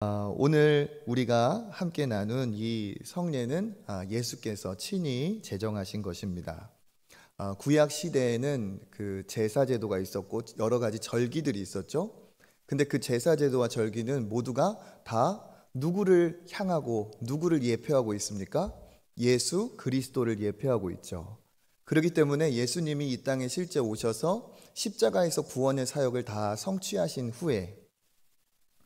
오늘 우리가 함께 나눈 이 성례는 예수께서 친히 제정하신 것입니다. 구약 시대에는 그 제사 제도가 있었고 여러 가지 절기들이 있었죠. 근데 그 제사 제도와 절기는 모두가 다 누구를 향하고 누구를 예표하고 있습니까? 예수 그리스도를 예표하고 있죠. 그렇기 때문에 예수님이 이 땅에 실제 오셔서 십자가에서 구원의 사역을 다 성취하신 후에,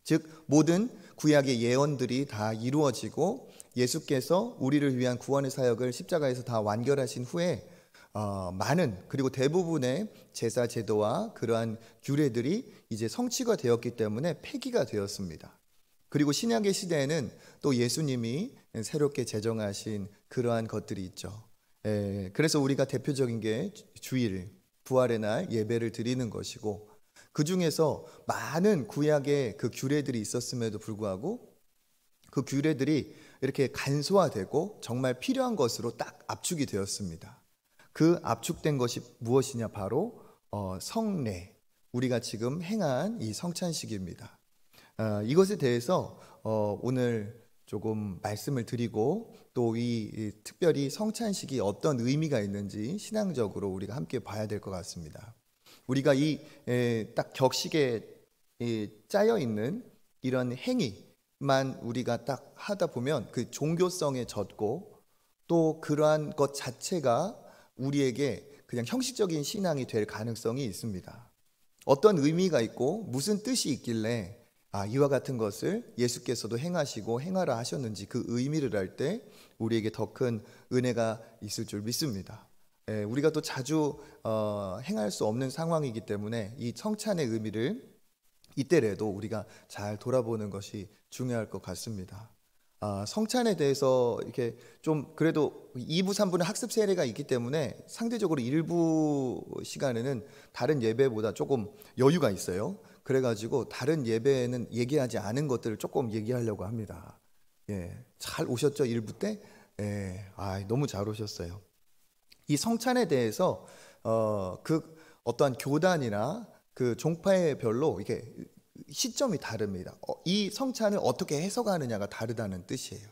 즉 모든 구약의 예언들이 다 이루어지고 예수께서 우리를 위한 구원의 사역을 십자가에서 다 완결하신 후에 많은, 그리고 대부분의 제사 제도와 그러한 규례들이 이제 성취가 되었기 때문에 폐기가 되었습니다. 그리고 신약의 시대에는 또 예수님이 새롭게 제정하신 그러한 것들이 있죠. 그래서 우리가 대표적인 게 주일, 부활의 날 예배를 드리는 것이고, 그 중에서 많은 구약의 그 규례들이 있었음에도 불구하고 그 규례들이 이렇게 간소화되고 정말 필요한 것으로 딱 압축이 되었습니다. 그 압축된 것이 무엇이냐? 바로 성례, 우리가 지금 행한 이 성찬식입니다. 이것에 대해서 오늘 조금 말씀을 드리고, 또 이 특별히 성찬식이 어떤 의미가 있는지 신앙적으로 우리가 함께 봐야 될 것 같습니다. 우리가 이 딱 격식에 짜여 있는 이런 행위만 우리가 딱 하다 보면 그 종교성에 젖고, 또 그러한 것 자체가 우리에게 그냥 형식적인 신앙이 될 가능성이 있습니다. 어떤 의미가 있고 무슨 뜻이 있길래 이와 같은 것을 예수께서도 행하시고 행하라 하셨는지, 그 의미를 알 때 우리에게 더 큰 은혜가 있을 줄 믿습니다. 우리가 또 자주 행할 수 없는 상황이기 때문에 이 성찬의 의미를 이때라도 우리가 잘 돌아보는 것이 중요할 것 같습니다. 성찬에 대해서 이렇게 좀 그래도 2부, 3부는 학습 세례가 있기 때문에 상대적으로 일부 시간에는 다른 예배보다 조금 여유가 있어요. 그래가지고 다른 예배에는 얘기하지 않은 것들을 조금 얘기하려고 합니다. 잘 오셨죠? 1부 때? 너무 잘 오셨어요. 이 성찬에 대해서 그 어떠한 교단이나 그 종파별로 이게 시점이 다릅니다. 이 성찬을 어떻게 해석하느냐가 다르다는 뜻이에요.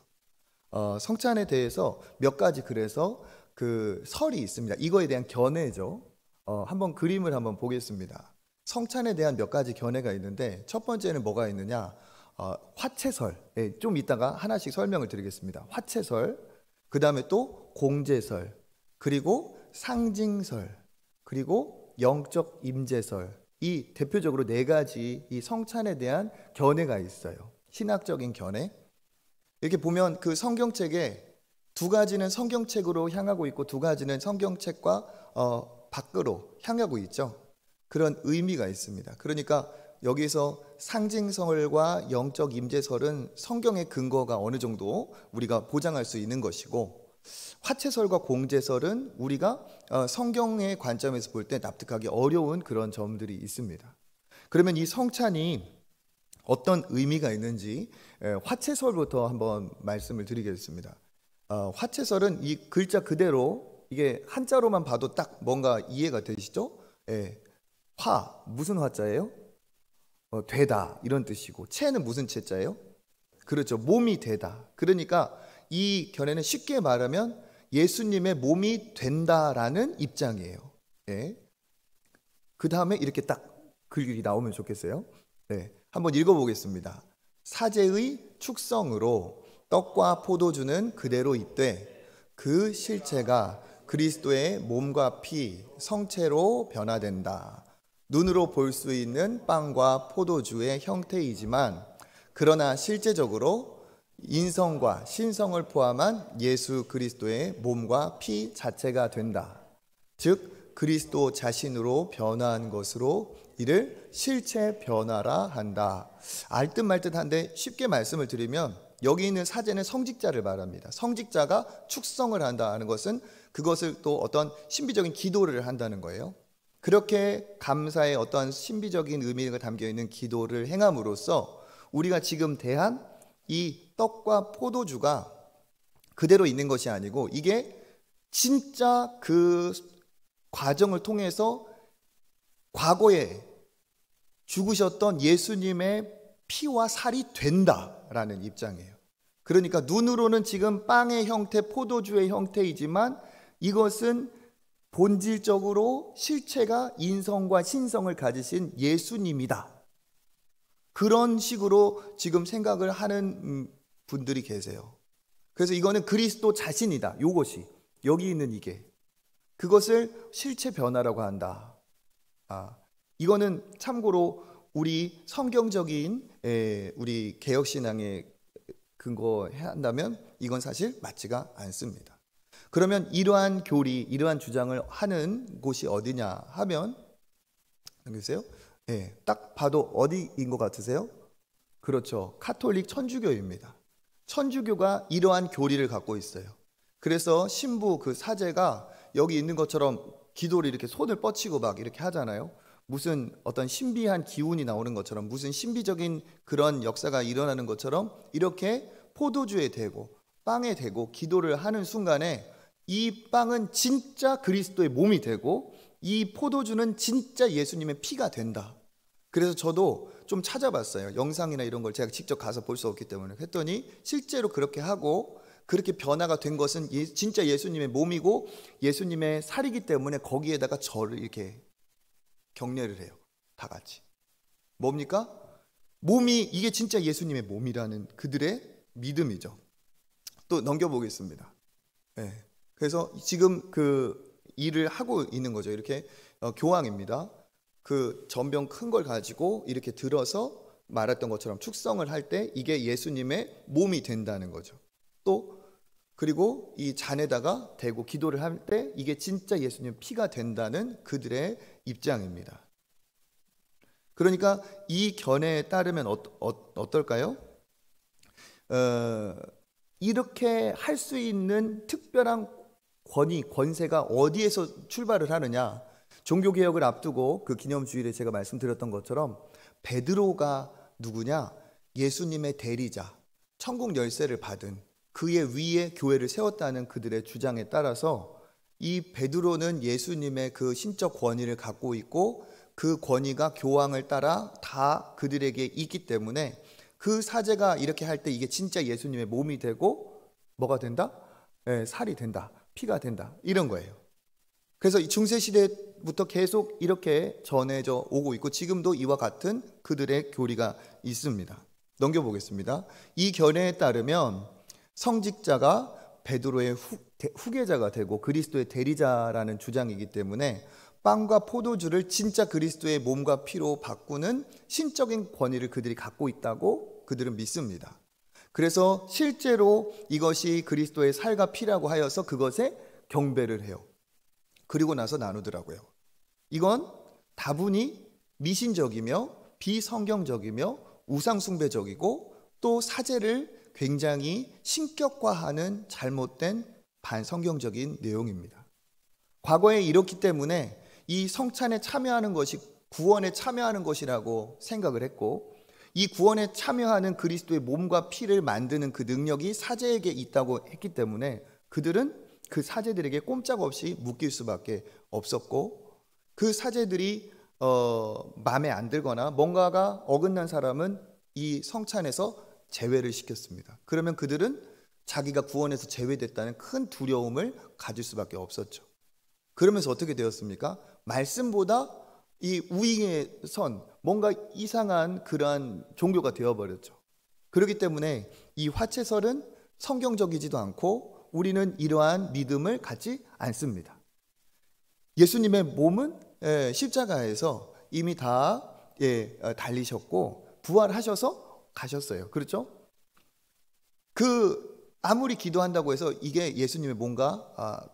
성찬에 대해서 몇 가지, 그래서 그 설이 있습니다. 이거에 대한 견해죠. 한번 그림을 한번 보겠습니다. 성찬에 대한 몇 가지 견해가 있는데, 첫 번째는 뭐가 있느냐? 화채설. 좀 이따가 하나씩 설명을 드리겠습니다. 화채설, 그 다음에 또 공제설, 그리고 상징설, 그리고 영적 임재설. 이 대표적으로 네 가지 이 성찬에 대한 견해가 있어요. 신학적인 견해. 이렇게 보면 그 성경책에 두 가지는 성경책으로 향하고 있고, 두 가지는 성경책과 밖으로 향하고 있죠. 그런 의미가 있습니다. 그러니까 여기서 상징설과 영적 임재설은 성경의 근거가 어느 정도 우리가 보장할 수 있는 것이고, 화채설과 공제설은 우리가 성경의 관점에서 볼 때 납득하기 어려운 그런 점들이 있습니다. 그러면 이 성찬이 어떤 의미가 있는지 화채설부터 한번 말씀을 드리겠습니다. 화채설은 이 글자 그대로, 이게 한자로만 봐도 딱 뭔가 이해가 되시죠? 무슨 화자예요? 되다, 이런 뜻이고, 채는 무슨 채자예요? 그렇죠, 몸이 되다. 그러니까 이 견해는 쉽게 말하면 예수님의 몸이 된다라는 입장이에요. 그 다음에 이렇게 딱 글이 나오면 좋겠어요. 한번 읽어보겠습니다. 사제의 축성으로 떡과 포도주는 그대로 있되 그 실체가 그리스도의 몸과 피, 성체로 변화된다. 눈으로 볼 수 있는 빵과 포도주의 형태이지만, 그러나 실제적으로 인성과 신성을 포함한 예수 그리스도의 몸과 피 자체가 된다. 즉 그리스도 자신으로 변화한 것으로 이를 실체 변화라 한다. 알듯 말듯한데 쉽게 말씀을 드리면, 여기 있는 사제는 성직자를 말합니다. 성직자가 축성을 한다는 것은 그것을 또 어떤 신비적인 기도를 한다는 거예요. 그렇게 감사의 어떠한 신비적인 의미가 담겨있는 기도를 행함으로써 우리가 지금 대한 이 떡과 포도주가 그대로 있는 것이 아니고, 이게 진짜 그 과정을 통해서 과거에 죽으셨던 예수님의 피와 살이 된다라는 입장이에요. 그러니까 눈으로는 지금 빵의 형태, 포도주의 형태이지만 이것은 본질적으로 실체가 인성과 신성을 가지신 예수님이다. 그런 식으로 지금 생각을 하는 분들이 계세요. 그래서 이거는 그리스도 자신이다. 요것이 여기 있는 이게 그것을 실체 변화라고 한다. 이거는 참고로 우리 성경적인 우리 개혁신앙에 근거해야 한다면 이건 사실 맞지가 않습니다. 그러면 이러한 교리, 이러한 주장을 하는 곳이 어디냐 하면 보세요. 딱 봐도 어디인 것 같으세요? 그렇죠. 카톨릭 천주교입니다. 천주교가 이러한 교리를 갖고 있어요. 그래서 신부 그 사제가 여기 있는 것처럼 기도를 이렇게 손을 뻗치고 막 이렇게 하잖아요. 무슨 어떤 신비한 기운이 나오는 것처럼, 무슨 신비적인 그런 역사가 일어나는 것처럼 이렇게 포도주에 대고 빵에 대고 기도를 하는 순간에 이 빵은 진짜 그리스도의 몸이 되고 이 포도주는 진짜 예수님의 피가 된다. 그래서 저도 좀 찾아봤어요. 영상이나 이런 걸 제가 직접 가서 볼 수 없기 때문에. 했더니 실제로 그렇게 하고 그렇게 변화가 된 것은 진짜 예수님의 몸이고 예수님의 살이기 때문에 거기에다가 저를 이렇게 격려를 해요. 다 같이. 뭡니까? 몸이 이게 진짜 예수님의 몸이라는 그들의 믿음이죠. 또 넘겨보겠습니다. 그래서 지금 그 일을 하고 있는 거죠. 이렇게 교황입니다. 그 전병 큰 걸 가지고 이렇게 들어서 말했던 것처럼 축성을 할 때 이게 예수님의 몸이 된다는 거죠. 또 그리고 이 잔에다가 대고 기도를 할 때 이게 진짜 예수님의 피가 된다는 그들의 입장입니다. 그러니까 이 견해에 따르면 어떨까요? 이렇게 할 수 있는 특별한 권위, 권세가 어디에서 출발을 하느냐? 종교개혁을 앞두고 그 기념주일에 제가 말씀드렸던 것처럼 베드로가 누구냐? 예수님의 대리자, 천국 열쇠를 받은 그의 위에 교회를 세웠다는 그들의 주장에 따라서 이 베드로는 예수님의 그 신적 권위를 갖고 있고 그 권위가 교황을 따라 다 그들에게 있기 때문에 그 사제가 이렇게 할 때 이게 진짜 예수님의 몸이 되고 뭐가 된다? 살이 된다, 피가 된다, 이런 거예요. 그래서 이 중세시대부터 계속 이렇게 전해져 오고 있고 지금도 이와 같은 그들의 교리가 있습니다. 넘겨보겠습니다. 이 견해에 따르면 성직자가 베드로의 후계자가 되고 그리스도의 대리자라는 주장이기 때문에 빵과 포도주를 진짜 그리스도의 몸과 피로 바꾸는 신적인 권위를 그들이 갖고 있다고 그들은 믿습니다. 그래서 실제로 이것이 그리스도의 살과 피라고 하여서 그것에 경배를 해요. 그리고 나서 나누더라고요. 이건 다분히 미신적이며 비성경적이며 우상숭배적이고 또 사제를 굉장히 신격화하는 잘못된 반성경적인 내용입니다. 과거에 이렇기 때문에 이 성찬에 참여하는 것이 구원에 참여하는 것이라고 생각을 했고 이 구원에 참여하는 그리스도의 몸과 피를 만드는 그 능력이 사제에게 있다고 했기 때문에 그들은 그 사제들에게 꼼짝없이 묶일 수밖에 없었고 그 사제들이 마음에 안 들거나 뭔가가 어긋난 사람은 이 성찬에서 제외를 시켰습니다. 그러면 그들은 자기가 구원에서 제외됐다는 큰 두려움을 가질 수밖에 없었죠. 그러면서 어떻게 되었습니까? 말씀보다 이 우익에 선 뭔가 이상한 그러한 종교가 되어버렸죠. 그렇기 때문에 이 화채설은 성경적이지도 않고 우리는 이러한 믿음을 갖지 않습니다. 예수님의 몸은 십자가에서 이미 다 달리셨고 부활하셔서 가셨어요. 그렇죠? 아무리 기도한다고 해서 이게 예수님의 몸과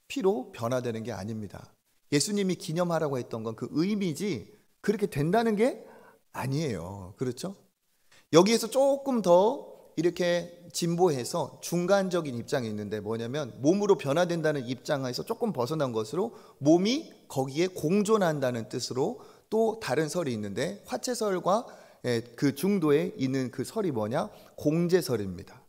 피로 변화되는 게 아닙니다. 예수님이 기념하라고 했던 건 그 의미지 그렇게 된다는 게 아니에요. 그렇죠? 여기에서 조금 더 이렇게 진보해서 중간적인 입장이 있는데 뭐냐면 몸으로 변화된다는 입장에서 조금 벗어난 것으로 몸이 거기에 공존한다는 뜻으로 또 다른 설이 있는데 화채설과 그 중도에 있는 그 설이 뭐냐? 공제설입니다.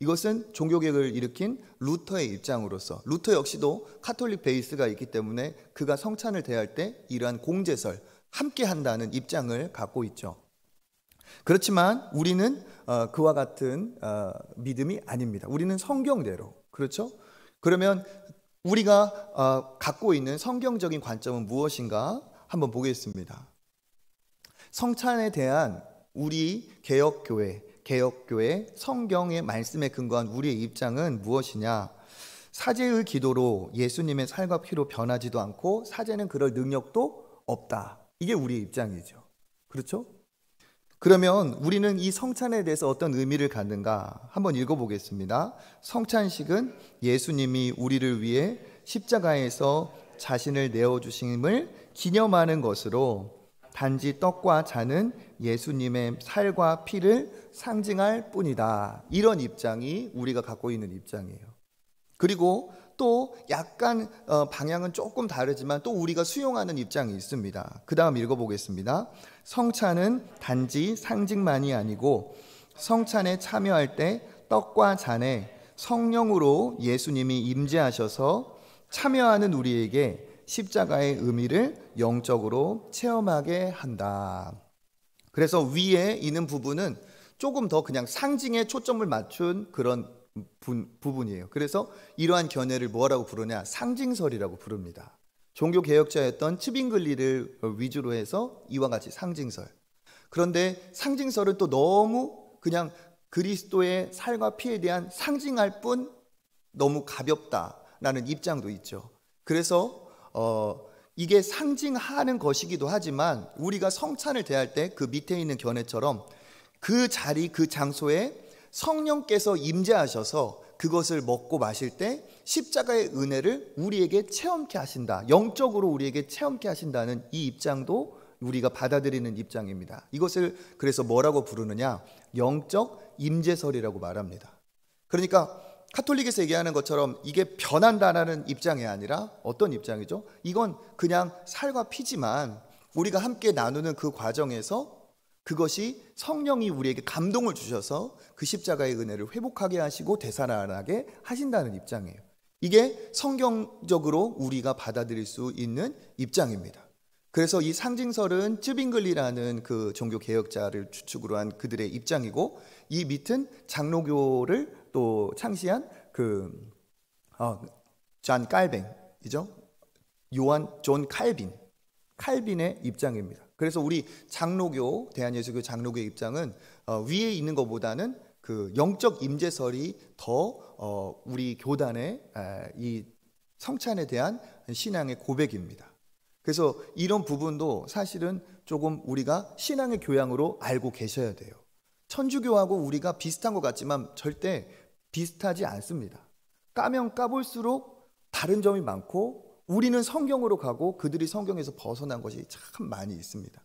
이것은 종교개혁을 일으킨 루터의 입장으로서 루터 역시도 카톨릭 베이스가 있기 때문에 그가 성찬을 대할 때 이러한 공제설 함께 한다는 입장을 갖고 있죠. 그렇지만 우리는 그와 같은 믿음이 아닙니다. 우리는 성경대로, 그렇죠? 그러면 우리가 갖고 있는 성경적인 관점은 무엇인가 한번 보겠습니다. 성찬에 대한 우리 개혁교회 성경의 말씀에 근거한 우리의 입장은 무엇이냐? 사제의 기도로 예수님의 살과 피로 변하지도 않고 사제는 그럴 능력도 없다. 이게 우리의 입장이죠. 그렇죠? 그러면 우리는 이 성찬에 대해서 어떤 의미를 갖는가 한번 읽어보겠습니다. 성찬식은 예수님이 우리를 위해 십자가에서 자신을 내어주심을 기념하는 것으로 단지 떡과 잔은 예수님의 살과 피를 상징할 뿐이다. 이런 입장이 우리가 갖고 있는 입장이에요. 그리고 또 약간 방향은 조금 다르지만 또 우리가 수용하는 입장이 있습니다. 그 다음 읽어보겠습니다. 성찬은 단지 상징만이 아니고 성찬에 참여할 때 떡과 잔에 성령으로 예수님이 임재하셔서 참여하는 우리에게 십자가의 의미를 영적으로 체험하게 한다. 그래서 위에 있는 부분은 조금 더 그냥 상징에 초점을 맞춘 그런 부분이에요. 그래서 이러한 견해를 뭐라고 부르냐? 상징설이라고 부릅니다. 종교개혁자였던 츠빙글리를 위주로 해서 이와 같이 상징설. 그런데 상징설은 또 너무 그냥 그리스도의 살과 피에 대한 상징할 뿐 너무 가볍다라는 입장도 있죠. 그래서 이게 상징하는 것이기도 하지만 우리가 성찬을 대할 때 그 밑에 있는 견해처럼 그 자리 그 장소에 성령께서 임재하셔서 그것을 먹고 마실 때 십자가의 은혜를 우리에게 체험케 하신다. 영적으로 우리에게 체험케 하신다는 이 입장도 우리가 받아들이는 입장입니다. 이것을 그래서 뭐라고 부르느냐? 영적 임재설이라고 말합니다. 그러니까 카톨릭에서 얘기하는 것처럼 이게 변한다라는 입장이 아니라 어떤 입장이죠? 이건 그냥 살과 피지만 우리가 함께 나누는 그 과정에서 그것이 성령이 우리에게 감동을 주셔서 그 십자가의 은혜를 회복하게 하시고 되살아나게 하신다는 입장이에요. 이게 성경적으로 우리가 받아들일 수 있는 입장입니다. 그래서 이 상징설은 쯔빙글리라는 그 종교 개혁자를 주축으로 한 그들의 입장이고, 이 밑은 장로교를 또 창시한 존 칼빈이죠. 요한 존 칼빈의 입장입니다. 그래서 우리 장로교, 대한예수교 장로교의 입장은 위에 있는 것보다는 그 영적 임재설이 더 우리 교단의 이 성찬에 대한 신앙의 고백입니다. 그래서 이런 부분도 사실은 조금 우리가 신앙의 교양으로 알고 계셔야 돼요. 천주교하고 우리가 비슷한 것 같지만 절대 비슷하지 않습니다. 까면 까볼수록 다른 점이 많고, 우리는 성경으로 가고 그들이 성경에서 벗어난 것이 참 많이 있습니다.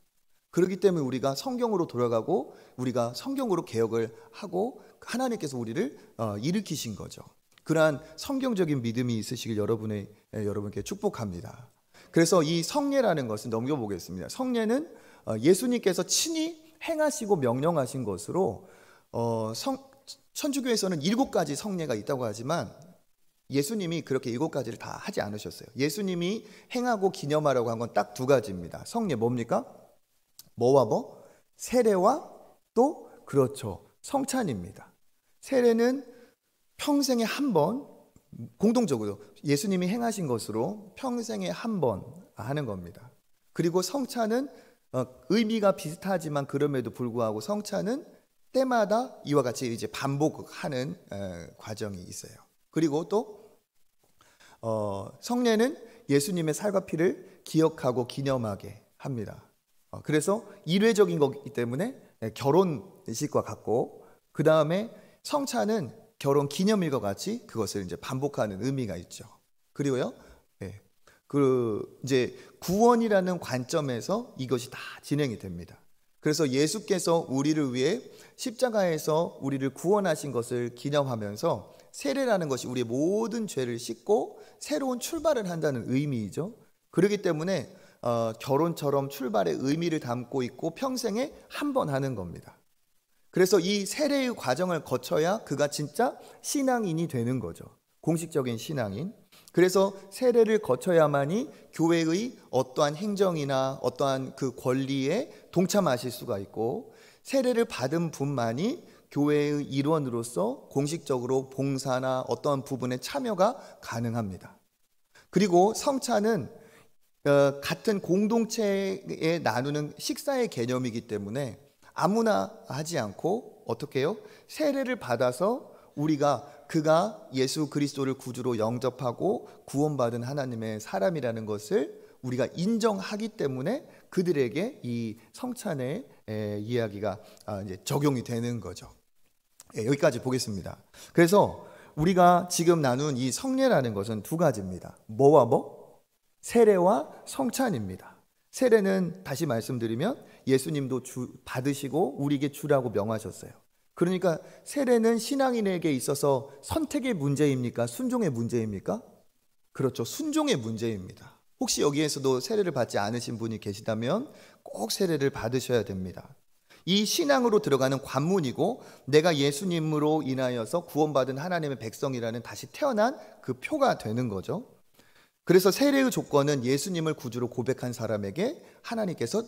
그렇기 때문에 우리가 성경으로 돌아가고 우리가 성경으로 개혁을 하고 하나님께서 우리를 일으키신 거죠. 그러한 성경적인 믿음이 있으시길 여러분께 축복합니다. 그래서 이 성례라는 것을 넘겨보겠습니다. 성례는 예수님께서 친히 행하시고 명령하신 것으로 천주교에서는 7가지 성례가 있다고 하지만 예수님이 그렇게 7가지를 다 하지 않으셨어요. 예수님이 행하고 기념하라고 한 건 딱 2가지입니다. 성례 뭡니까? 뭐와 뭐? 세례와 또 그렇죠, 성찬입니다. 세례는 평생에 한 번, 공동적으로 예수님이 행하신 것으로 평생에 한 번 하는 겁니다. 그리고 성찬은 의미가 비슷하지만 그럼에도 불구하고 성찬은 때마다 이와 같이 이제 반복하는 과정이 있어요. 그리고 또 성례는 예수님의 살과 피를 기억하고 기념하게 합니다. 그래서 일회적인 거기 때문에 결혼식과 같고, 그 다음에 성찬은 결혼 기념일과 같이 그것을 이제 반복하는 의미가 있죠. 그리고요, 이제 구원이라는 관점에서 이것이 다 진행이 됩니다. 그래서 예수께서 우리를 위해 십자가에서 우리를 구원하신 것을 기념하면서 세례라는 것이 우리의 모든 죄를 씻고 새로운 출발을 한다는 의미이죠. 그렇기 때문에 결혼처럼 출발의 의미를 담고 있고 평생에 한 번 하는 겁니다. 그래서 이 세례의 과정을 거쳐야 그가 진짜 신앙인이 되는 거죠. 공식적인 신앙인. 그래서 세례를 거쳐야만이 교회의 어떠한 행정이나 어떠한 그 권리에 동참하실 수가 있고, 세례를 받은 분만이 교회의 일원으로서 공식적으로 봉사나 어떠한 부분에 참여가 가능합니다. 그리고 성찬은 같은 공동체에 나누는 식사의 개념이기 때문에 아무나 하지 않고 어떻게 해요? 세례를 받아서 그가 예수 그리스도를 구주로 영접하고 구원받은 하나님의 사람이라는 것을 우리가 인정하기 때문에 그들에게 이 성찬의 이야기가 이제 적용이 되는 거죠. 여기까지 보겠습니다. 그래서 우리가 지금 나눈 이 성례라는 것은 두 가지입니다. 뭐와 뭐? 세례와 성찬입니다. 세례는 다시 말씀드리면 예수님도 받으시고 우리에게 주라고 명하셨어요. 그러니까 세례는 신앙인에게 있어서 선택의 문제입니까? 순종의 문제입니까? 그렇죠. 순종의 문제입니다. 혹시 여기에서도 세례를 받지 않으신 분이 계시다면 꼭 세례를 받으셔야 됩니다. 이 신앙으로 들어가는 관문이고 내가 예수님으로 인하여서 구원받은 하나님의 백성이라는 다시 태어난 그 표가 되는 거죠. 그래서 세례의 조건은 예수님을 구주로 고백한 사람에게 하나님께서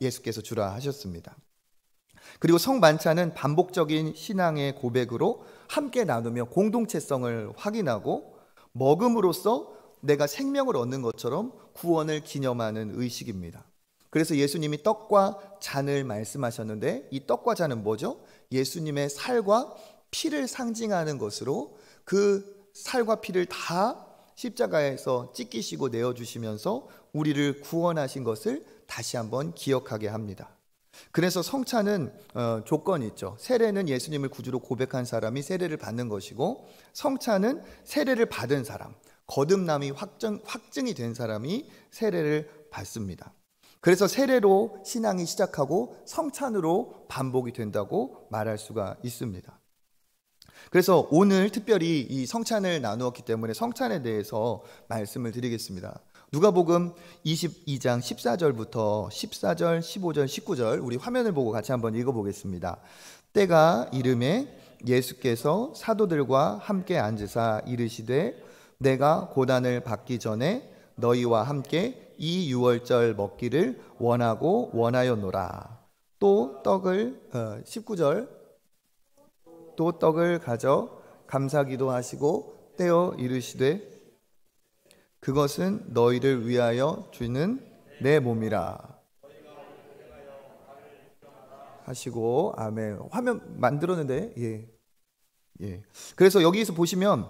예수께서 주라 하셨습니다. 그리고 성만찬은 반복적인 신앙의 고백으로 함께 나누며 공동체성을 확인하고 먹음으로써 내가 생명을 얻는 것처럼 구원을 기념하는 의식입니다. 그래서 예수님이 떡과 잔을 말씀하셨는데 이 떡과 잔은 뭐죠? 예수님의 살과 피를 상징하는 것으로 그 살과 피를 다 십자가에서 찢기시고 내어주시면서 우리를 구원하신 것을 다시 한번 기억하게 합니다. 그래서 성찬은 조건이 있죠. 세례는 예수님을 구주로 고백한 사람이 세례를 받는 것이고 성찬은 세례를 받은 사람, 거듭남이 확증이 된 사람이 세례를 받습니다. 그래서 세례로 신앙이 시작하고 성찬으로 반복이 된다고 말할 수가 있습니다. 그래서 오늘 특별히 이 성찬을 나누었기 때문에 성찬에 대해서 말씀을 드리겠습니다. 누가복음 22장 14절부터 14절, 15절, 19절 우리 화면을 보고 같이 한번 읽어보겠습니다. 때가 이름에 예수께서 사도들과 함께 앉으사 이르시되 내가 고난을 받기 전에 너희와 함께 이 유월절 먹기를 원하고 원하였노라. 또 떡을 19절 또 떡을 가져 감사기도 하시고 떼어 이르시되 그것은 너희를 위하여 주는 내 몸이라 하시고 아멘. 화면 만들었는데 예. 그래서 여기서 보시면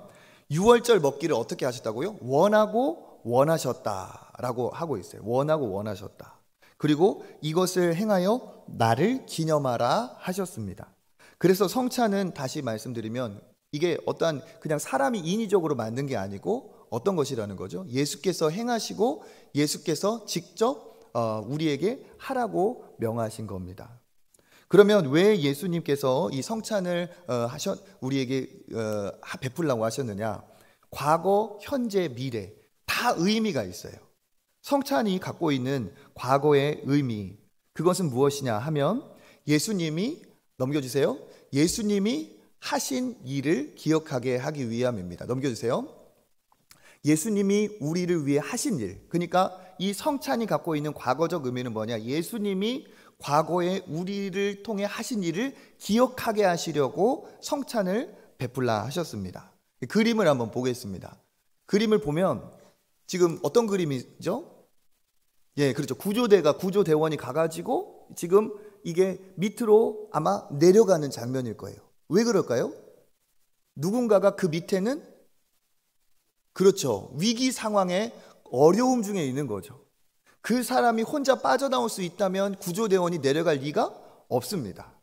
유월절 먹기를 어떻게 하셨다고요? 원하고 원하셨다라고 하고 있어요. 원하고 원하셨다. 그리고 이것을 행하여 나를 기념하라 하셨습니다. 그래서 성찬은 다시 말씀드리면 이게 어떠한 그냥 사람이 인위적으로 만든 게 아니고 어떤 것이라는 거죠? 예수께서 행하시고 예수께서 직접 우리에게 하라고 명하신 겁니다. 그러면 왜 예수님께서 이 성찬을 우리에게 베풀라고 하셨느냐? 과거, 현재, 미래 다 의미가 있어요. 성찬이 갖고 있는 과거의 의미, 그것은 무엇이냐 하면 예수님이 넘겨주세요. 예수님이 하신 일을 기억하게 하기 위함입니다. 넘겨주세요. 예수님이 우리를 위해 하신 일, 그러니까 이 성찬이 갖고 있는 과거적 의미는 뭐냐? 예수님이 과거에 우리를 통해 하신 일을 기억하게 하시려고 성찬을 베풀라 하셨습니다. 그림을 한번 보겠습니다. 그림을 보면 지금 어떤 그림이죠? 예, 그렇죠. 구조대원이 가가지고 지금 이게 밑으로 아마 내려가는 장면일 거예요. 왜 그럴까요? 누군가가 그 밑에는 그렇죠. 위기 상황에 어려움 중에 있는 거죠. 그 사람이 혼자 빠져나올 수 있다면 구조대원이 내려갈 리가 없습니다.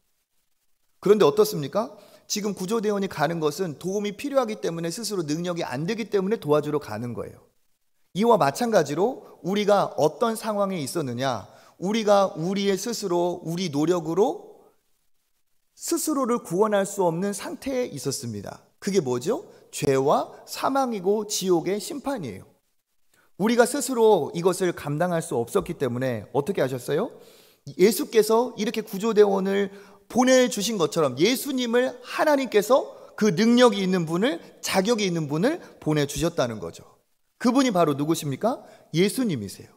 그런데 어떻습니까? 지금 구조대원이 가는 것은 도움이 필요하기 때문에 스스로 능력이 안 되기 때문에 도와주러 가는 거예요. 이와 마찬가지로 우리가 어떤 상황에 있었느냐? 우리가 우리의 스스로, 우리 노력으로 스스로를 구원할 수 없는 상태에 있었습니다. 그게 뭐죠? 죄와 사망이고 지옥의 심판이에요. 우리가 스스로 이것을 감당할 수 없었기 때문에 어떻게 하셨어요? 예수께서 이렇게 구조대원을 보내주신 것처럼 예수님을 하나님께서 그 능력이 있는 분을, 자격이 있는 분을 보내주셨다는 거죠. 그분이 바로 누구십니까? 예수님이세요.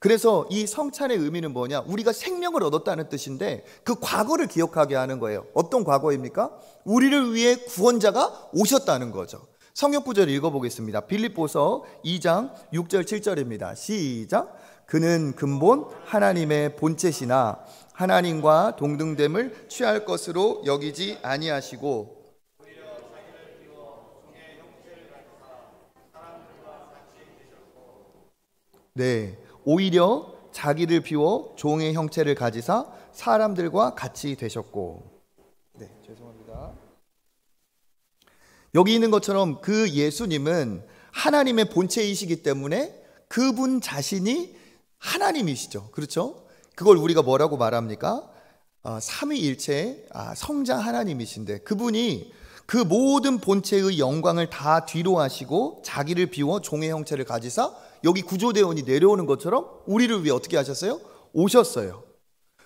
그래서 이 성찬의 의미는 뭐냐? 우리가 생명을 얻었다는 뜻인데 그 과거를 기억하게 하는 거예요. 어떤 과거입니까? 우리를 위해 구원자가 오셨다는 거죠. 성경 구절을 읽어보겠습니다. 빌립보서 2장 6절 7절입니다. 시작. 그는 근본 하나님의 본체시나 하나님과 동등됨을 취할 것으로 여기지 아니하시고 네, 오히려 자기를 비워 종의 형체를 가지사 사람들과 같이 되셨고. 네, 죄송합니다. 여기 있는 것처럼 그 예수님은 하나님의 본체이시기 때문에 그분 자신이 하나님이시죠. 그렇죠? 그걸 우리가 뭐라고 말합니까? 삼위일체 성자 하나님이신데 그분이 그 모든 본체의 영광을 다 뒤로 하시고 자기를 비워 종의 형체를 가지사 여기 구조대원이 내려오는 것처럼 우리를 위해 어떻게 하셨어요? 오셨어요.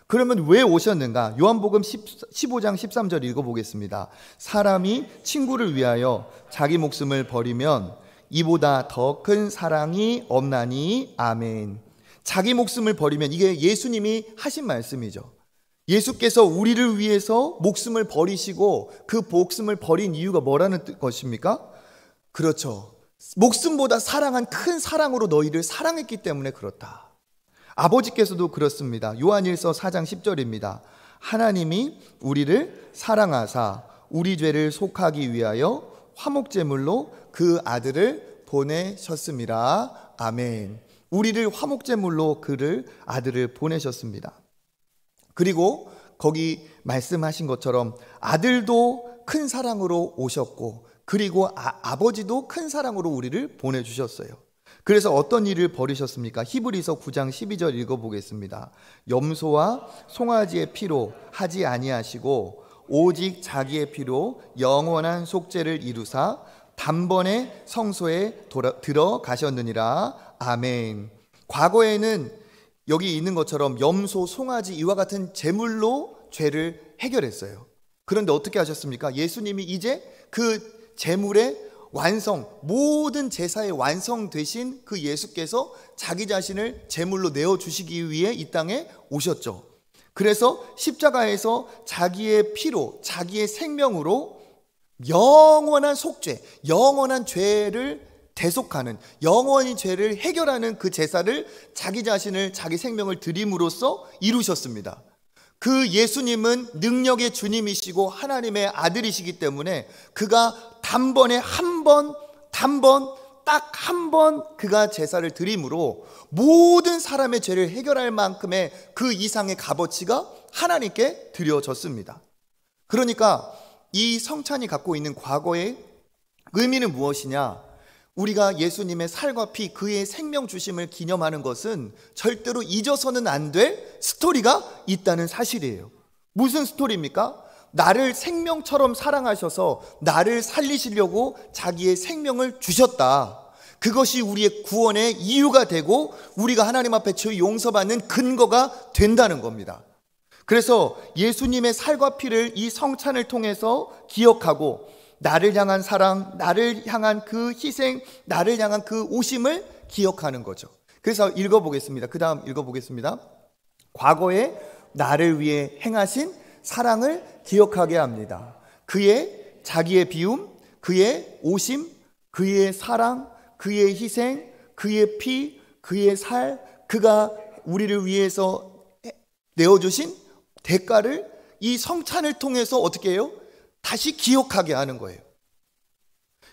그러면 왜 오셨는가? 요한복음 15장 13절 읽어보겠습니다. 사람이 친구를 위하여 자기 목숨을 버리면 이보다 더 큰 사랑이 없나니. 아멘. 자기 목숨을 버리면, 이게 예수님이 하신 말씀이죠. 예수께서 우리를 위해서 목숨을 버리시고 그 목숨을 버린 이유가 뭐라는 것입니까? 그렇죠. 목숨보다 사랑한 큰 사랑으로 너희를 사랑했기 때문에 그렇다. 아버지께서도 그렇습니다. 요한일서 4장 10절입니다. 하나님이 우리를 사랑하사 우리 죄를 속하기 위하여 화목제물로 그 아들을 보내셨습니다. 아멘. 우리를 화목제물로 아들을 보내셨습니다. 그리고 거기 말씀하신 것처럼 아들도 큰 사랑으로 오셨고 그리고 아버지도 큰 사랑으로 우리를 보내주셨어요. 그래서 어떤 일을 벌이셨습니까? 히브리서 9장 12절 읽어보겠습니다. 염소와 송아지의 피로 하지 아니하시고 오직 자기의 피로 영원한 속죄를 이루사 단번에 성소에 들어가셨느니라. 아멘. 과거에는 여기 있는 것처럼 염소, 송아지 이와 같은 제물로 죄를 해결했어요. 그런데 어떻게 하셨습니까? 예수님이 이제 그 제물의 완성, 모든 제사의 완성되신 그 예수께서 자기 자신을 제물로 내어주시기 위해 이 땅에 오셨죠. 그래서 십자가에서 자기의 피로, 자기의 생명으로 영원한 속죄, 영원한 죄를 대속하는, 영원히 죄를 해결하는 그 제사를 자기 자신을, 자기 생명을 드림으로써 이루셨습니다. 그 예수님은 능력의 주님이시고 하나님의 아들이시기 때문에 그가 단번에 딱 한 번 그가 제사를 드림으로 모든 사람의 죄를 해결할 만큼의 그 이상의 값어치가 하나님께 드려졌습니다. 그러니까 이 성찬이 갖고 있는 과거의 의미는 무엇이냐? 우리가 예수님의 살과 피, 그의 생명 주심을 기념하는 것은 절대로 잊어서는 안 될 스토리가 있다는 사실이에요. 무슨 스토리입니까? 나를 생명처럼 사랑하셔서 나를 살리시려고 자기의 생명을 주셨다. 그것이 우리의 구원의 이유가 되고 우리가 하나님 앞에 죄 용서받는 근거가 된다는 겁니다. 그래서 예수님의 살과 피를 이 성찬을 통해서 기억하고 나를 향한 사랑, 나를 향한 그 희생, 나를 향한 그 오심을 기억하는 거죠. 그래서 읽어보겠습니다. 그 다음 읽어보겠습니다. 과거에 나를 위해 행하신 사랑을 기억하게 합니다. 그의 자기의 비움, 그의 오심, 그의 사랑, 그의 희생, 그의 피, 그의 살, 그가 우리를 위해서 내어주신 대가를 이 성찬을 통해서 어떻게 해요? 다시 기억하게 하는 거예요.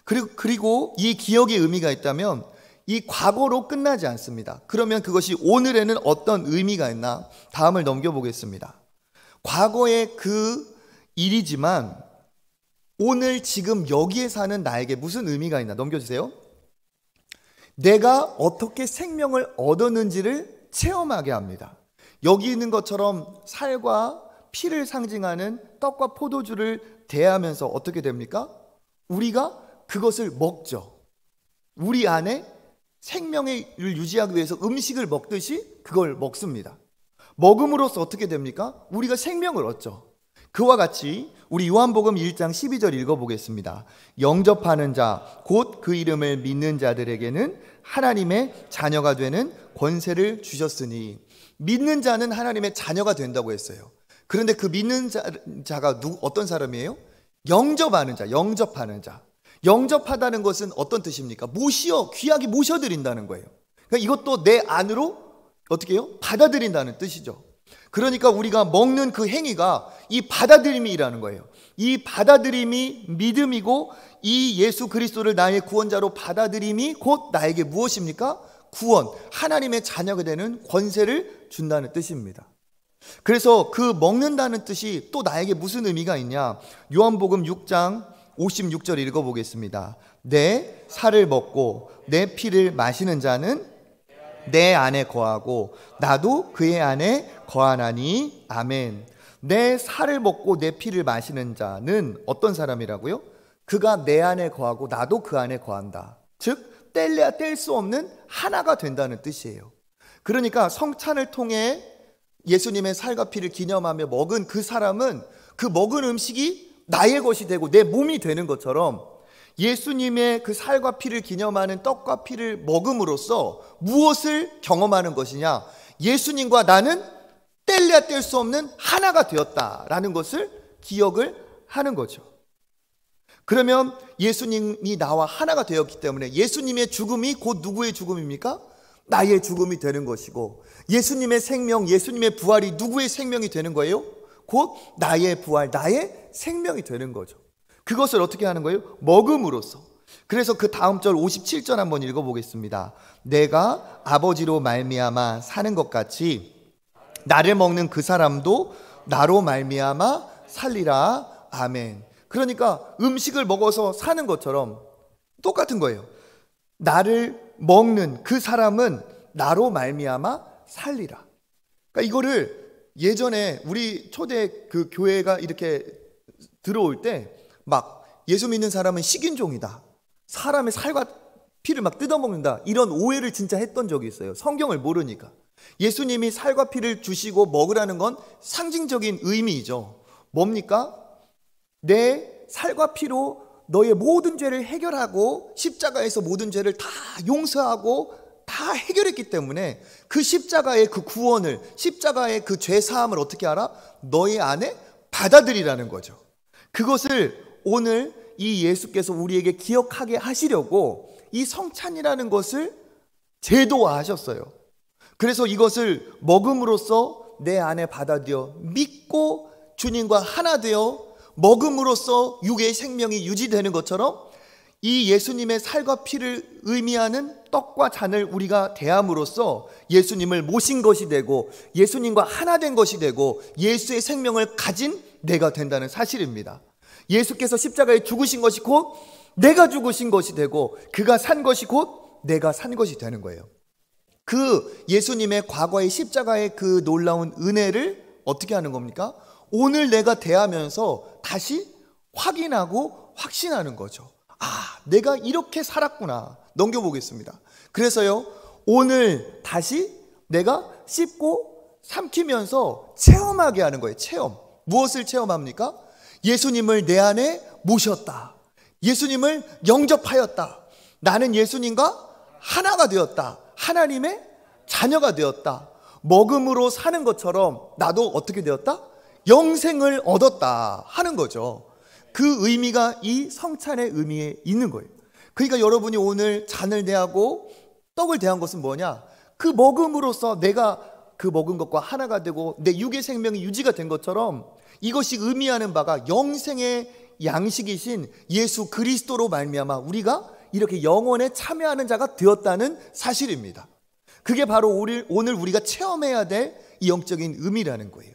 그리고 이 기억의 의미가 있다면 이 과거로 끝나지 않습니다. 그러면 그것이 오늘에는 어떤 의미가 있나? 다음을 넘겨보겠습니다. 과거의 그 일이지만 오늘 지금 여기에 사는 나에게 무슨 의미가 있나? 넘겨주세요. 내가 어떻게 생명을 얻었는지를 체험하게 합니다. 여기 있는 것처럼 살과 피를 상징하는 떡과 포도주를 대하면서 어떻게 됩니까? 우리가 그것을 먹죠. 우리 안에 생명을 유지하기 위해서 음식을 먹듯이 그걸 먹습니다. 먹음으로써 어떻게 됩니까? 우리가 생명을 얻죠. 그와 같이 우리 요한복음 1장 12절 읽어보겠습니다. 영접하는 자, 곧 그 이름을 믿는 자들에게는 하나님의 자녀가 되는 권세를 주셨으니. 믿는 자는 하나님의 자녀가 된다고 했어요. 그런데 그 믿는 자가 어떤 사람이에요? 영접하는 자, 영접하는 자. 영접하다는 것은 어떤 뜻입니까? 모시어, 귀하게 모셔드린다는 거예요. 그러니까 이것도 내 안으로 어떻게 해요? 받아들인다는 뜻이죠. 그러니까 우리가 먹는 그 행위가 이 받아들임이라는 거예요. 이 받아들임이 믿음이고, 이 예수 그리스도를 나의 구원자로 받아들임이 곧 나에게 무엇입니까? 구원, 하나님의 자녀가 되는 권세를 준다는 뜻입니다. 그래서 그 먹는다는 뜻이 또 나에게 무슨 의미가 있냐? 요한복음 6장 56절 읽어보겠습니다. 내 살을 먹고 내 피를 마시는 자는 내 안에 거하고 나도 그의 안에 거하나니. 아멘. 내 살을 먹고 내 피를 마시는 자는 어떤 사람이라고요? 그가 내 안에 거하고 나도 그 안에 거한다. 즉 뗄래야 뗄 수 없는 하나가 된다는 뜻이에요. 그러니까 성찬을 통해 예수님의 살과 피를 기념하며 먹은 그 사람은 그 먹은 음식이 나의 것이 되고 내 몸이 되는 것처럼, 예수님의 그 살과 피를 기념하는 떡과 피를 먹음으로써 무엇을 경험하는 것이냐? 예수님과 나는 뗄래야 뗄 수 없는 하나가 되었다라는 것을 기억을 하는 거죠. 그러면 예수님이 나와 하나가 되었기 때문에 예수님의 죽음이 곧 누구의 죽음입니까? 나의 죽음이 되는 것이고, 예수님의 생명, 예수님의 부활이 누구의 생명이 되는 거예요? 곧 나의 부활, 나의 생명이 되는 거죠. 그것을 어떻게 하는 거예요? 먹음으로써. 그래서 그 다음 절 57절 한번 읽어보겠습니다. 내가 아버지로 말미암아 사는 것 같이 나를 먹는 그 사람도 나로 말미암아 살리라. 아멘. 그러니까 음식을 먹어서 사는 것처럼 똑같은 거예요. 나를 먹는 그 사람은 나로 말미암아 살리라. 그러니까 이거를 예전에 우리 초대 그 교회가 이렇게 들어올 때 막 예수 믿는 사람은 식인종이다, 사람의 살과 피를 막 뜯어먹는다, 이런 오해를 진짜 했던 적이 있어요. 성경을 모르니까. 예수님이 살과 피를 주시고 먹으라는 건 상징적인 의미이죠. 뭡니까? 내 살과 피로 너의 모든 죄를 해결하고 십자가에서 모든 죄를 다 용서하고 다 해결했기 때문에 그 십자가의 그 구원을, 십자가의 그 죄 사함을 어떻게 알아? 너의 안에 받아들이라는 거죠. 그것을 오늘 이 예수께서 우리에게 기억하게 하시려고 이 성찬이라는 것을 제도화하셨어요. 그래서 이것을 먹음으로써 내 안에 받아들여 믿고 주님과 하나 되어 먹음으로써 육의 생명이 유지되는 것처럼, 이 예수님의 살과 피를 의미하는 떡과 잔을 우리가 대함으로써 예수님을 모신 것이 되고 예수님과 하나 된 것이 되고 예수의 생명을 가진 내가 된다는 사실입니다. 예수께서 십자가에 죽으신 것이 곧 내가 죽으신 것이 되고, 그가 산 것이 곧 내가 산 것이 되는 거예요. 그 예수님의 과거의 십자가의 그 놀라운 은혜를 어떻게 하는 겁니까? 오늘 내가 대하면서 다시 확인하고 확신하는 거죠. 아, 내가 이렇게 살았구나. 넘겨보겠습니다. 그래서요, 오늘 다시 내가 씹고 삼키면서 체험하게 하는 거예요. 체험. 무엇을 체험합니까? 예수님을 내 안에 모셨다. 예수님을 영접하였다. 나는 예수님과 하나가 되었다. 하나님의 자녀가 되었다. 먹음으로 사는 것처럼 나도 어떻게 되었다? 영생을 얻었다 하는 거죠. 그 의미가 이 성찬의 의미에 있는 거예요. 그러니까 여러분이 오늘 잔을 대하고 떡을 대한 것은 뭐냐? 그 먹음으로써 내가 그 먹은 것과 하나가 되고 내 육의 생명이 유지가 된 것처럼, 이것이 의미하는 바가 영생의 양식이신 예수 그리스도로 말미암아 우리가 이렇게 영원에 참여하는 자가 되었다는 사실입니다. 그게 바로 오늘 우리가 체험해야 될 이 영적인 의미라는 거예요.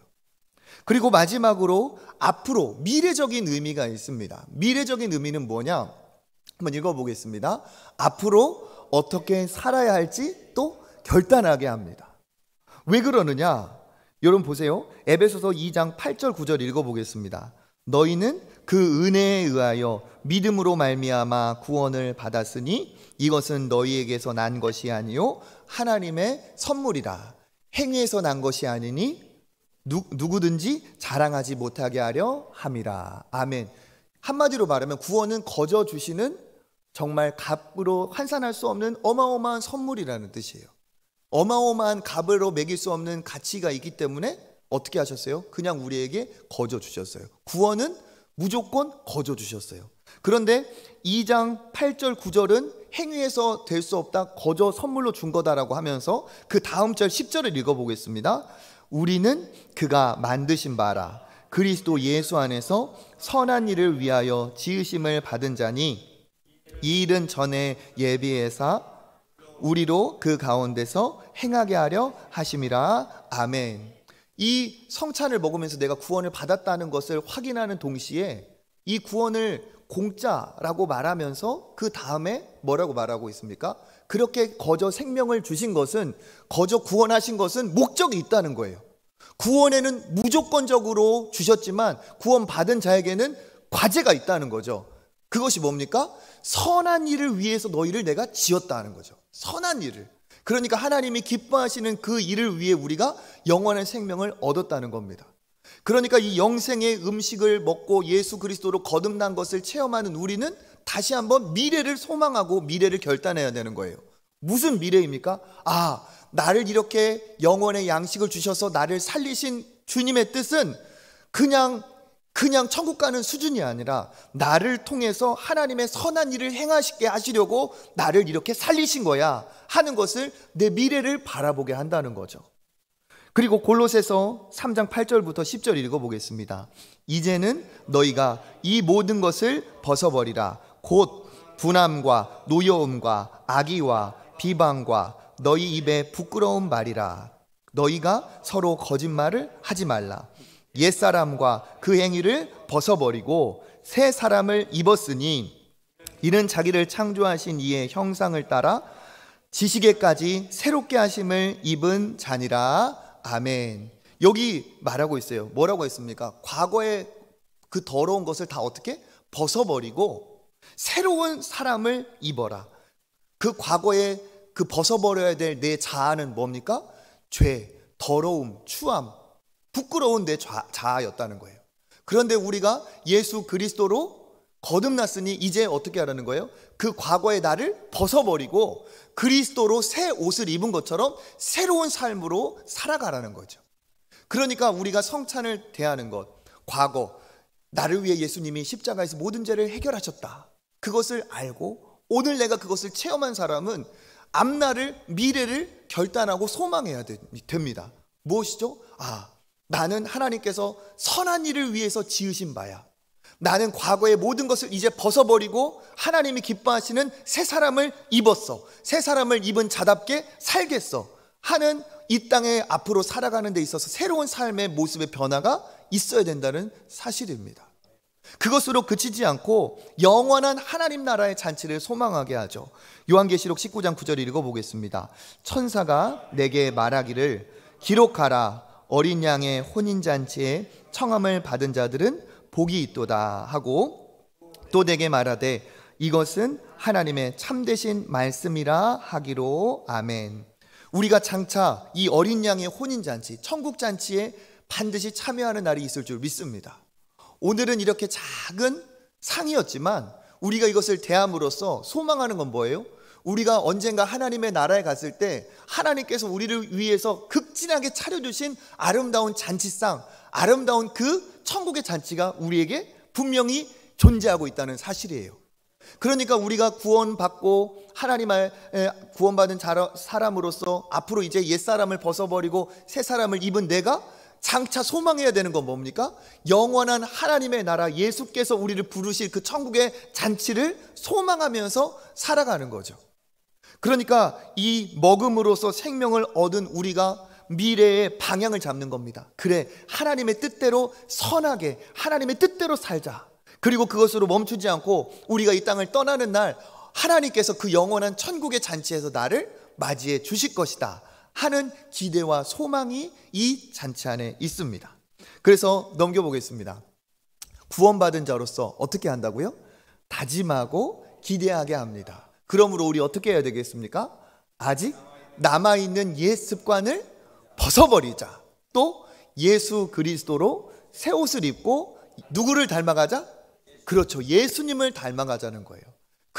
그리고 마지막으로 앞으로 미래적인 의미가 있습니다. 미래적인 의미는 뭐냐? 한번 읽어보겠습니다. 앞으로 어떻게 살아야 할지 또 결단하게 합니다. 왜 그러느냐? 여러분 보세요. 에베소서 2장 8절 9절 읽어보겠습니다. 너희는 그 은혜에 의하여 믿음으로 말미암아 구원을 받았으니 이것은 너희에게서 난 것이 아니요 하나님의 선물이라. 행위에서 난 것이 아니니 누구든지 자랑하지 못하게 하려 함이라. 아멘. 한마디로 말하면 구원은 거저 주시는 정말 값으로 환산할 수 없는 어마어마한 선물이라는 뜻이에요. 어마어마한 값으로 매길 수 없는 가치가 있기 때문에 어떻게 하셨어요? 그냥 우리에게 거저 주셨어요. 구원은 무조건 거저 주셨어요. 그런데 2장 8절 9절은 행위에서 될 수 없다, 거저 선물로 준 거다라고 하면서 그 다음 절 10절을 읽어보겠습니다. 우리는 그가 만드신 바라 그리스도 예수 안에서 선한 일을 위하여 지으심을 받은 자니 이 일은 전에 예비해서 우리로 그 가운데서 행하게 하려 하심이라. 아멘. 이 성찬을 먹으면서 내가 구원을 받았다는 것을 확인하는 동시에 이 구원을 공짜라고 말하면서 그 다음에 뭐라고 말하고 있습니까? 그렇게 거저 생명을 주신 것은, 거저 구원하신 것은 목적이 있다는 거예요. 구원에는 무조건적으로 주셨지만 구원받은 자에게는 과제가 있다는 거죠. 그것이 뭡니까? 선한 일을 위해서 너희를 내가 지었다는 거죠. 선한 일을. 그러니까 하나님이 기뻐하시는 그 일을 위해 우리가 영원한 생명을 얻었다는 겁니다. 그러니까 이 영생의 음식을 먹고 예수 그리스도로 거듭난 것을 체험하는 우리는 다시 한번 미래를 소망하고 미래를 결단해야 되는 거예요. 무슨 미래입니까? 나를 이렇게 영원의 양식을 주셔서 나를 살리신 주님의 뜻은 그냥 천국 가는 수준이 아니라 나를 통해서 하나님의 선한 일을 행하시게 하시려고 나를 이렇게 살리신 거야 하는 것을, 내 미래를 바라보게 한다는 거죠. 그리고 골로새서 3장 8절부터 10절 읽어보겠습니다. 이제는 너희가 이 모든 것을 벗어버리라. 곧 분함과 노여움과 악의와 비방과 너희 입에 부끄러운 말이라. 너희가 서로 거짓말을 하지 말라. 옛사람과 그 행위를 벗어버리고 새 사람을 입었으니 이는 자기를 창조하신 이의 형상을 따라 지식에까지 새롭게 하심을 입은 자니라. 아멘. 여기 말하고 있어요. 뭐라고 했습니까? 과거의 그 더러운 것을 다 어떻게? 벗어버리고 새로운 사람을 입어라. 그 과거에 그 벗어버려야 될 내 자아는 뭡니까? 죄, 더러움, 추함, 부끄러운 내 자아였다는 거예요. 그런데 우리가 예수 그리스도로 거듭났으니 이제 어떻게 하라는 거예요? 그 과거의 나를 벗어버리고 그리스도로 새 옷을 입은 것처럼 새로운 삶으로 살아가라는 거죠. 그러니까 우리가 성찬을 대하는 것, 과거 나를 위해 예수님이 십자가에서 모든 죄를 해결하셨다, 그것을 알고 오늘 내가 그것을 체험한 사람은 앞날을, 미래를 결단하고 소망해야 됩니다. 무엇이죠? 나는 하나님께서 선한 일을 위해서 지으신 바야. 나는 과거의 모든 것을 이제 벗어버리고 하나님이 기뻐하시는 새 사람을 입었어. 새 사람을 입은 자답게 살겠어 하는, 이 땅에 앞으로 살아가는 데 있어서 새로운 삶의 모습의 변화가 있어야 된다는 사실입니다. 그것으로 그치지 않고 영원한 하나님 나라의 잔치를 소망하게 하죠. 요한계시록 19장 9절 읽어보겠습니다. 천사가 내게 말하기를 기록하라. 어린 양의 혼인잔치에 청함을 받은 자들은 복이 있도다 하고, 또 내게 말하되 이것은 하나님의 참되신 말씀이라 하기로. 아멘. 우리가 장차 이 어린 양의 혼인잔치, 천국잔치에 반드시 참여하는 날이 있을 줄 믿습니다. 오늘은 이렇게 작은 상이었지만 우리가 이것을 대함으로써 소망하는 건 뭐예요? 우리가 언젠가 하나님의 나라에 갔을 때 하나님께서 우리를 위해서 극진하게 차려주신 아름다운 잔치상, 아름다운 그 천국의 잔치가 우리에게 분명히 존재하고 있다는 사실이에요. 그러니까 우리가 구원받고 하나님의 구원받은 사람으로서 앞으로 이제 옛사람을 벗어버리고 새 사람을 입은 내가 장차 소망해야 되는 건 뭡니까? 영원한 하나님의 나라, 예수께서 우리를 부르실 그 천국의 잔치를 소망하면서 살아가는 거죠. 그러니까 이 먹음으로써 생명을 얻은 우리가 미래의 방향을 잡는 겁니다. 그래, 하나님의 뜻대로 선하게, 하나님의 뜻대로 살자. 그리고 그것으로 멈추지 않고 우리가 이 땅을 떠나는 날 하나님께서 그 영원한 천국의 잔치에서 나를 맞이해 주실 것이다 하는 기대와 소망이 이 잔치 안에 있습니다. 그래서 넘겨보겠습니다. 구원받은 자로서 어떻게 한다고요? 다짐하고 기대하게 합니다. 그러므로 우리 어떻게 해야 되겠습니까? 아직 남아있는 옛 습관을 벗어버리자. 또 예수 그리스도로 새 옷을 입고 누구를 닮아가자? 그렇죠, 예수님을 닮아가자는 거예요.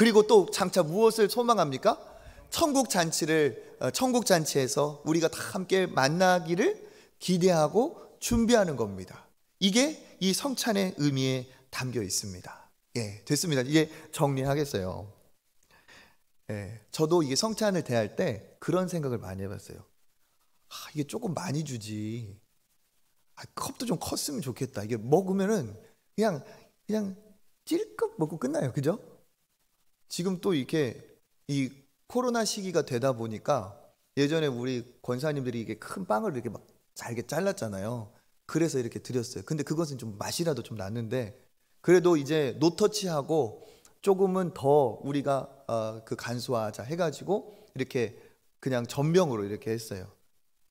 그리고 또 장차 무엇을 소망합니까? 천국 잔치에서 우리가 다 함께 만나기를 기대하고 준비하는 겁니다. 이게 이 성찬의 의미에 담겨 있습니다. 예, 됐습니다. 이제 정리하겠어요. 예, 저도 이게 성찬을 대할 때 그런 생각을 많이 해봤어요. 이게 조금 많이 주지. 컵도 좀 컸으면 좋겠다. 이게 먹으면은 그냥 찔끔 먹고 끝나요. 그죠? 지금 또 이렇게 이 코로나 시기가 되다 보니까 예전에 우리 권사님들이 이게 큰 빵을 이렇게 막 잘게 잘랐잖아요. 그래서 이렇게 드렸어요. 근데 그것은 좀 맛이라도 좀 났는데, 그래도 이제 노터치하고 조금은 더 우리가 그 간소화하자 해가지고 이렇게 그냥 전병으로 이렇게 했어요.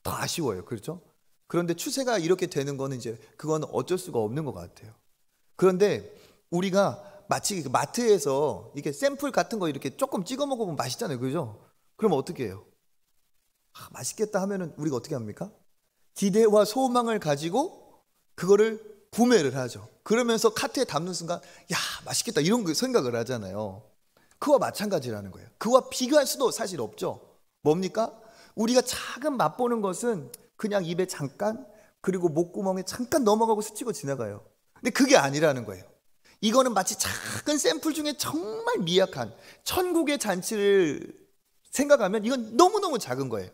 더 아쉬워요. 그렇죠? 그런데 추세가 이렇게 되는 거는 이제 그건 어쩔 수가 없는 것 같아요. 그런데 우리가 마치 그 마트에서 이렇게 샘플 같은 거 이렇게 조금 찍어 먹으면 맛있잖아요. 그죠? 그럼 어떻게 해요? 맛있겠다 하면은 우리가 어떻게 합니까? 기대와 소망을 가지고 그거를 구매를 하죠. 그러면서 카트에 담는 순간 야 맛있겠다 이런 거 생각을 하잖아요. 그와 마찬가지라는 거예요. 그와 비교할 수도 사실 없죠. 뭡니까? 우리가 작은 맛보는 것은 그냥 입에 잠깐, 그리고 목구멍에 잠깐 넘어가고 스치고 지나가요. 근데 그게 아니라는 거예요. 이거는 마치 작은 샘플 중에 정말 미약한 천국의 잔치를 생각하면 이건 너무너무 작은 거예요.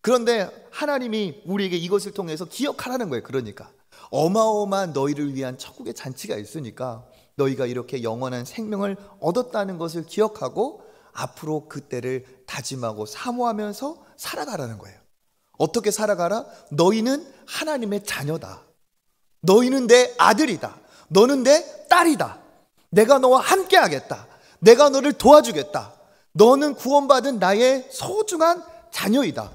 그런데 하나님이 우리에게 이것을 통해서 기억하라는 거예요. 그러니까 어마어마한 너희를 위한 천국의 잔치가 있으니까 너희가 이렇게 영원한 생명을 얻었다는 것을 기억하고 앞으로 그때를 다짐하고 사모하면서 살아가라는 거예요. 어떻게 살아가라? 너희는 하나님의 자녀다. 너희는 내 아들이다. 너는 내 딸이다. 내가 너와 함께 하겠다. 내가 너를 도와주겠다. 너는 구원받은 나의 소중한 자녀이다.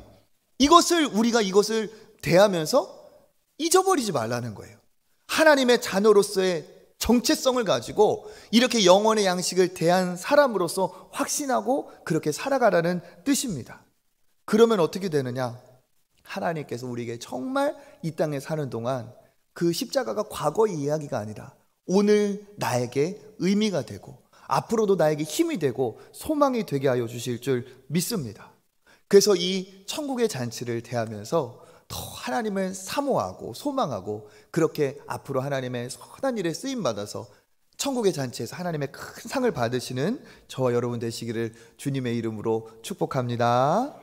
우리가 이것을 대하면서 잊어버리지 말라는 거예요. 하나님의 자녀로서의 정체성을 가지고 이렇게 영혼의 양식을 대한 사람으로서 확신하고 그렇게 살아가라는 뜻입니다. 그러면 어떻게 되느냐? 하나님께서 우리에게 정말 이 땅에 사는 동안 그 십자가가 과거의 이야기가 아니라 오늘 나에게 의미가 되고 앞으로도 나에게 힘이 되고 소망이 되게 하여 주실 줄 믿습니다. 그래서 이 천국의 잔치를 대하면서 더 하나님을 사모하고 소망하고 그렇게 앞으로 하나님의 선한 일에 쓰임받아서 천국의 잔치에서 하나님의 큰 상을 받으시는 저와 여러분 되시기를 주님의 이름으로 축복합니다.